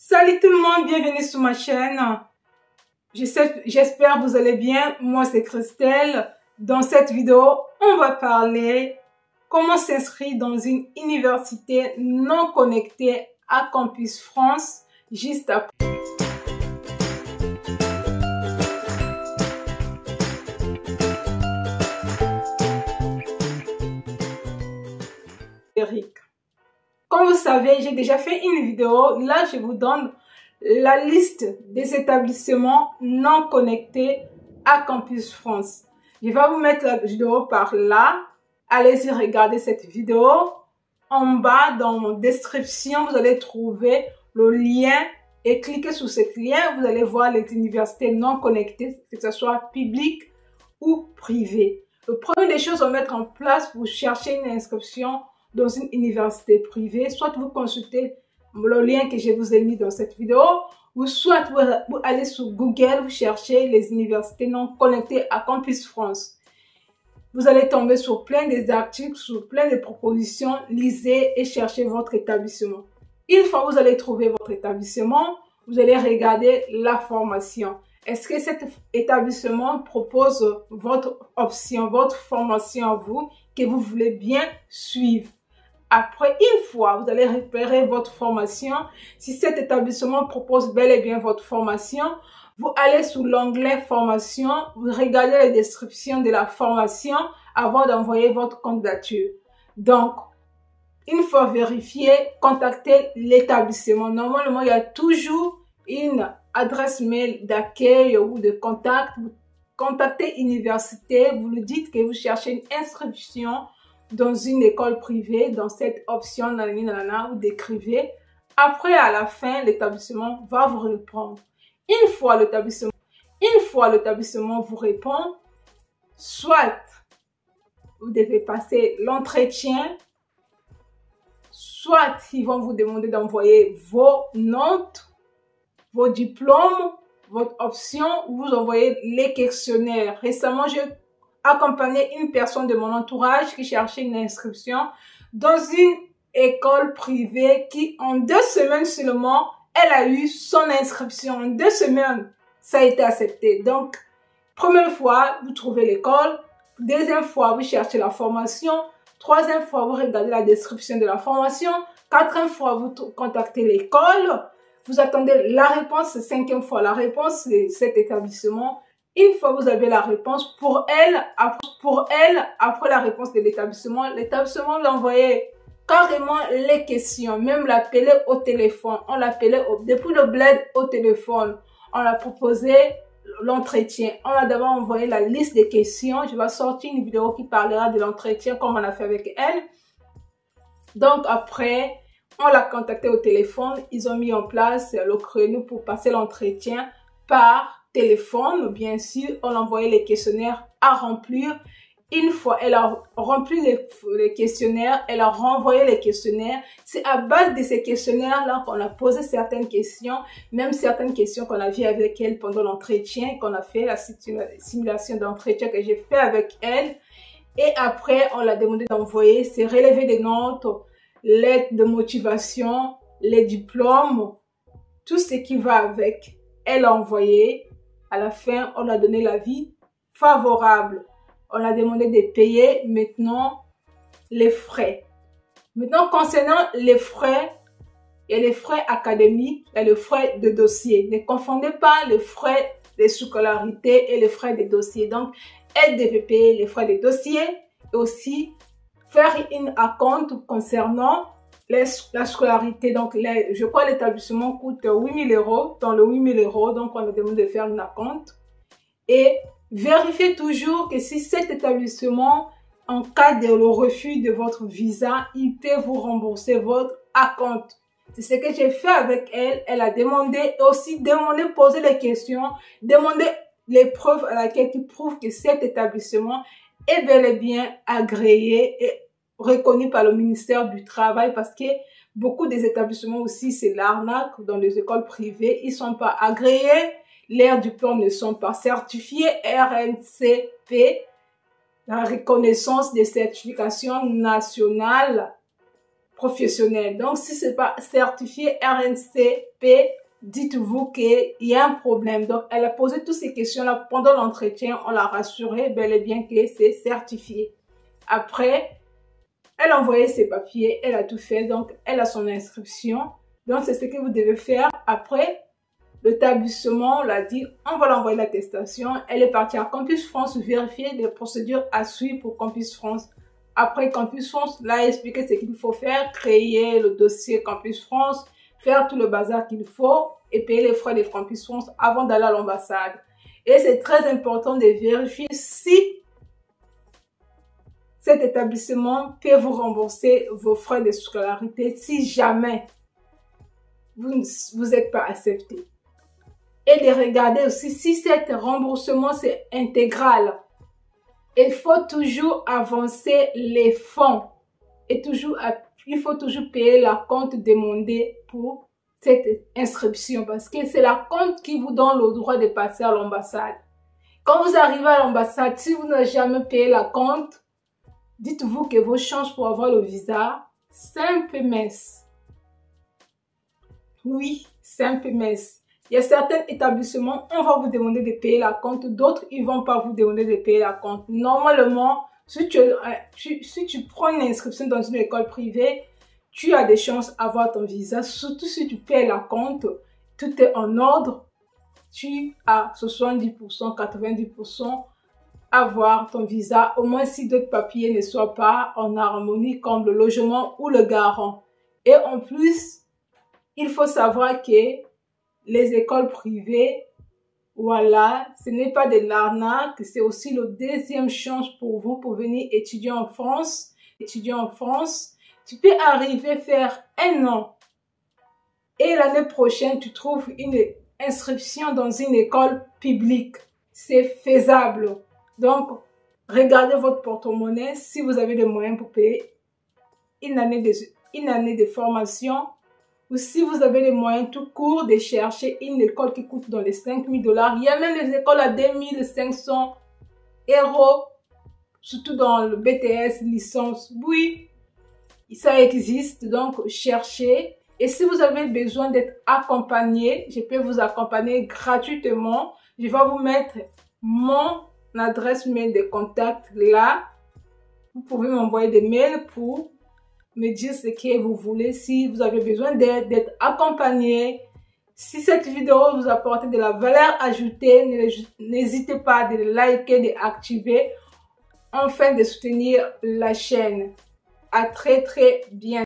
Salut tout le monde, bienvenue sur ma chaîne. J'espère que vous allez bien. Moi c'est Christelle. Dans cette vidéo, on va parler comment s'inscrire dans une université non connectée à Campus France juste après. Eric. Comme vous savez, j'ai déjà fait une vidéo. Là, je vous donne la liste des établissements non connectés à Campus France. Je vais vous mettre la vidéo par là. Allez-y regarder cette vidéo. En bas, dans la description, vous allez trouver le lien et cliquez sur ce lien. Vous allez voir les universités non connectées, que ce soit publiques ou privées. Le premier des choses à mettre en place pour chercher une inscription dans une université privée, soit vous consultez le lien que je vous ai mis dans cette vidéo, ou soit vous allez sur Google, vous cherchez les universités non connectées à Campus France. Vous allez tomber sur plein d'articles, sur plein de propositions, lisez et cherchez votre établissement. Une fois que vous allez trouver votre établissement, vous allez regarder la formation. Est-ce que cet établissement propose votre option, votre formation à vous, que vous voulez bien suivre? Après, une fois, vous allez repérer votre formation. Si cet établissement propose bel et bien votre formation, vous allez sur l'onglet formation, vous regardez la description de la formation avant d'envoyer votre candidature. Donc, une fois vérifié, contactez l'établissement. Normalement, il y a toujours une adresse mail d'accueil ou de contact. Vous contactez l'université, vous lui dites que vous cherchez une inscription dans une école privée, dans cette option, vous décrivez. Après, à la fin, l'établissement va vous répondre. Une fois l'établissement vous répond, soit vous devez passer l'entretien, soit ils vont vous demander d'envoyer vos notes, vos diplômes, votre option, ou vous envoyez les questionnaires. Récemment, j'ai accompagné une personne de mon entourage qui cherchait une inscription dans une école privée qui, en 2 semaines seulement, elle a eu son inscription. En 2 semaines, ça a été accepté. Donc, première fois, vous trouvez l'école. Deuxième fois, vous cherchez la formation. Troisième fois, vous regardez la description de la formation. Quatrième fois, vous contactez l'école. Vous attendez la réponse. Cinquième fois, la réponse de cet établissement. Une fois que vous avez la réponse, pour elle, après la réponse de l'établissement vous envoyez carrément les questions, même l'appeler au téléphone. On l'appelait depuis le bled au téléphone. On l'a proposé l'entretien. On a d'abord envoyé la liste des questions. Je vais sortir une vidéo qui parlera de l'entretien comme on a fait avec elle. Donc après, on l'a contacté au téléphone. Ils ont mis en place le créneau pour passer l'entretien par téléphone, bien sûr. On a envoyé les questionnaires à remplir. Une fois elle a rempli les questionnaires, elle a renvoyé les questionnaires. C'est à base de ces questionnaires-là qu'on a posé certaines questions, même certaines questions qu'on a vues avec elle pendant l'entretien, qu'on a fait la simulation d'entretien que j'ai fait avec elle. Et après, on l'a demandé d'envoyer ses relevés de notes, lettres de motivation, les diplômes, tout ce qui va avec. Elle a envoyé. À la fin, on a donné l'avis favorable. On a demandé de payer maintenant les frais. Maintenant, concernant les frais, il y a les frais académiques et les frais de dossier. Ne confondez pas les frais de scolarité et les frais de dossier. Donc, elle devait payer les frais de dossier et aussi faire une acompte concernant la scolarité. Donc, je crois que l'établissement coûte 8 000 €. Dans le 8 000 €, donc on a demandé de faire une acompte. Et vérifiez toujours que si cet établissement, en cas de refus de votre visa, il peut vous rembourser votre acompte. C'est ce que j'ai fait avec elle. Elle a demandé, et aussi demandé, poser les questions, demander les preuves à laquelle qui prouvent que cet établissement est bel et bien agréé et reconnu par le ministère du Travail, parce que beaucoup des établissements aussi, c'est l'arnaque dans les écoles privées. Ils sont pas agréés, leurs diplômes ne sont pas certifiés, RNCP, la reconnaissance des certifications nationales professionnel. Donc, si c'est pas certifié RNCP, dites-vous qu'il y a un problème. Donc, elle a posé toutes ces questions-là pendant l'entretien. On l'a rassuré bel et bien que c'est certifié. Après, elle a envoyé ses papiers, elle a tout fait. Donc, elle a son inscription. Donc, c'est ce que vous devez faire. Après, l'établissement l'a dit, on va l'envoyer l'attestation. Elle est partie à Campus France vérifier les procédures à suivre pour Campus France. Après, Campus France l'a expliqué ce qu'il faut faire, créer le dossier Campus France, faire tout le bazar qu'il faut et payer les frais de Campus France avant d'aller à l'ambassade. Et c'est très important de vérifier si cet établissement peut vous rembourser vos frais de scolarité si jamais vous n'êtes pas accepté. Et de regarder aussi si cet remboursement c'est intégral. Il faut toujours avancer les fonds et il faut toujours payer la compte demandée pour cette inscription parce que c'est la compte qui vous donne le droit de passer à l'ambassade. Quand vous arrivez à l'ambassade, si vous n'avez jamais payé la compte, dites-vous que vos chances pour avoir le visa, c'est un peu mince. Oui, c'est un peu mince. Il y a certains établissements, on va vous demander de payer la compte. D'autres, ils ne vont pas vous demander de payer la compte. Normalement, si tu prends une inscription dans une école privée, tu as des chances d'avoir ton visa. Surtout si tu payes la compte, tout est en ordre. Tu as 70%, 90% avoir ton visa. Au moins si d'autres papiers ne soient pas en harmonie comme le logement ou le garant. Et en plus, il faut savoir que les écoles privées, voilà, ce n'est pas de l'arnaque, c'est aussi la deuxième chance pour vous pour venir étudier en France. Tu peux arriver à faire 1 an et l'année prochaine, tu trouves une inscription dans une école publique. C'est faisable. Donc, regardez votre porte-monnaie si vous avez les moyens pour payer une année de formation. Ou si vous avez les moyens tout court de chercher une école qui coûte dans les 5 000 $. Il y a même des écoles à 2 500 €, surtout dans le BTS, licence. Oui, ça existe, donc cherchez. Et si vous avez besoin d'être accompagné, je peux vous accompagner gratuitement. Je vais vous mettre mon adresse mail de contact là. Vous pouvez m'envoyer des mails pour me dire ce que vous voulez, si vous avez besoin d'aide, d'être accompagné. Si cette vidéo vous apporte de la valeur ajoutée, n'hésitez pas à liker, d'activer, enfin de soutenir la chaîne. À très bientôt.